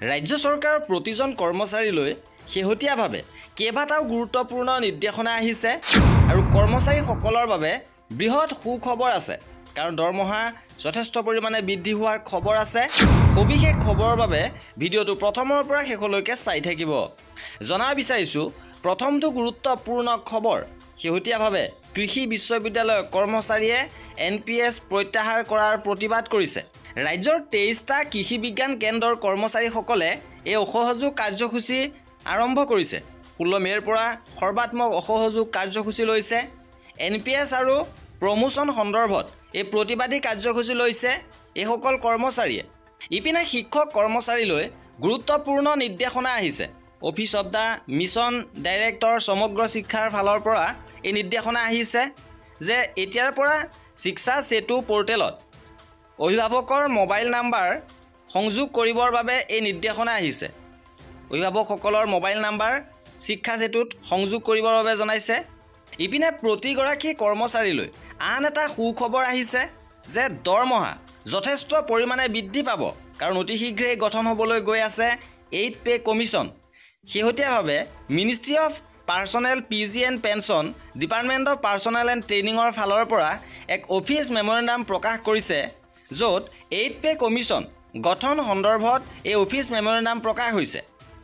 ৰাজ্য চৰকাৰৰ প্ৰতিজন কৰ্মচাৰীলৈ শেহতীয়াভাৱে কেইবাটাও গুৰুত্বপূৰ্ণ নিৰ্দেশনা আহিছে আৰু কৰ্মচাৰীসকলৰ বাবে বৃহৎ সুখবৰ আছে কাৰণ দৰমহা যথেষ্ট পৰিমাণে বৃদ্ধি হোৱাৰ খবৰ আছে। সবিশেষ খবৰৰ বাবে ভিডিঅ'টো প্ৰথমৰ পৰা শেষলৈকে চাই থাকিব। জনাব বিচাৰিছোঁ প্ৰথমটো গুৰুত্বপূৰ্ণ খবৰ শেহতীয়াভাৱে কৃষি বিশ্ববিদ্যালয়ৰ কৰ্মচাৰীয়ে NPS প্ৰত্যাহাৰ কৰাৰ প্ৰতিবাদ কৰিছে। ৰাজ্যৰ 23টা কৃষি বিজ্ঞান কেন্দ্ৰৰ কৰ্মচাৰীসকলে এই অসহযোগ কাৰ্যসূচী আৰম্ভ কৰিছে। 16 মে'ৰ পৰা সৰ্বাত্মক অসহযোগ কাৰ্যসূচী লৈছে। NPS আৰু প্ৰমোচন সন্দৰ্ভত এই প্ৰতিবাদী কাৰ্যসূচী লৈছে এইসকল কৰ্মচাৰীয়ে। ইপিনে শিক্ষক কৰ্মচাৰীলৈ গুৰুত্বপূৰ্ণ নিৰ্দেশনা আহিছে। Office of the mission director সমগ্ৰ শিক্ষাৰ ফালৰ পৰা এই নিৰ্দেশনা আহিছে যে এতিয়াৰ পৰা শিক্ষা সেতু পৰ্টেলত অভিভাৱকৰ মোবাইল নাম্বাৰ সংযোগ কৰিবৰ বাবে এই নিৰ্দেশনা আহিছে। অভিভাৱকসকলৰ মোবাইল নাম্বাৰ শিক্ষা সেতুত সংযোগ কৰিবৰ বাবে জনাইছে। ইপিনে প্ৰতিগৰাকী কৰ্মচাৰীলৈ আন এটা সুখবৰ আহিছে যে দৰমহা যথেষ্ট পৰিমাণে বৃদ্ধি পাব কাৰণ অতি শীঘ্ৰেই গঠন হ'বলৈ গৈ আছে 8 পে কমিশ্যন। শেহতীয়াভাৱে ministry of personal PG and pension department of personal and ট্ৰেইনিঙৰ ফালৰ পৰা এক অফিচ মেমৰেণ্ডাম প্ৰকাশ কৰিছে য'ত 8 পে কমিশ্যন গঠন সন্দৰ্ভত এই অফিচ মেমৰেণ্ডাম প্ৰকাশ হৈছে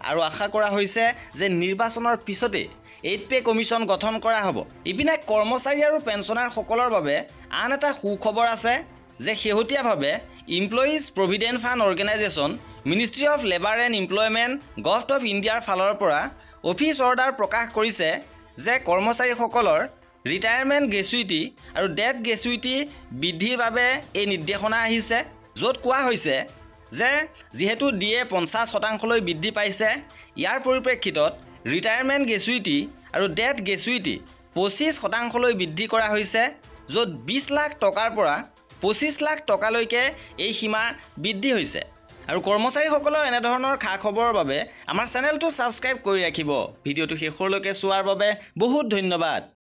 আৰু আশা কৰা হৈছে যে নিৰ্বাচনৰ পিছতেই 8 পে কমিশ্যন গঠন কৰা হ'ব। ইপিনে কৰ্মচাৰী আৰু পেঞ্চনাৰসকলৰ বাবে আন এটা সুখবৰ আছে যে শেহতীয়াভাৱে employees provident fund organisation ministry of labour and employment government of ইণ্ডিয়াৰ ফালৰ পৰা অফিচ অৰ্ডাৰ প্ৰকাশ কৰিছে যে কৰ্মচাৰীসকলৰ ৰিটায়াৰমেণ্ট গ্ৰেচুইটি আৰু ডেথ গ্ৰেচুইটি বৃদ্ধিৰ বাবে এই নিৰ্দেশনা আহিছে য'ত কোৱা হৈছে যে যিহেতু DA 50% বৃদ্ধি পাইছে ইয়াৰ পৰিপ্ৰেক্ষিতত ৰিটায়াৰমেণ্ট গ্ৰেচুইটি আৰু ডেথ গ্ৰেচুইটি 25% বৃদ্ধি কৰা হৈছে য'ত 20 লাখ টকাৰ পৰা 25 লাখ টকালৈকে এই সীমা বৃদ্ধি হৈছে। আৰু কৰ্মচাৰীসকলৰ এনেধৰণৰ খা খবৰৰ বাবে আমাৰ চেনেলটো ছাবস্ক্ৰাইব কৰি ৰাখিব। ভিডিঅ'টো শেষলৈকে চোৱাৰ বাবে বহুত ধন্যবাদ।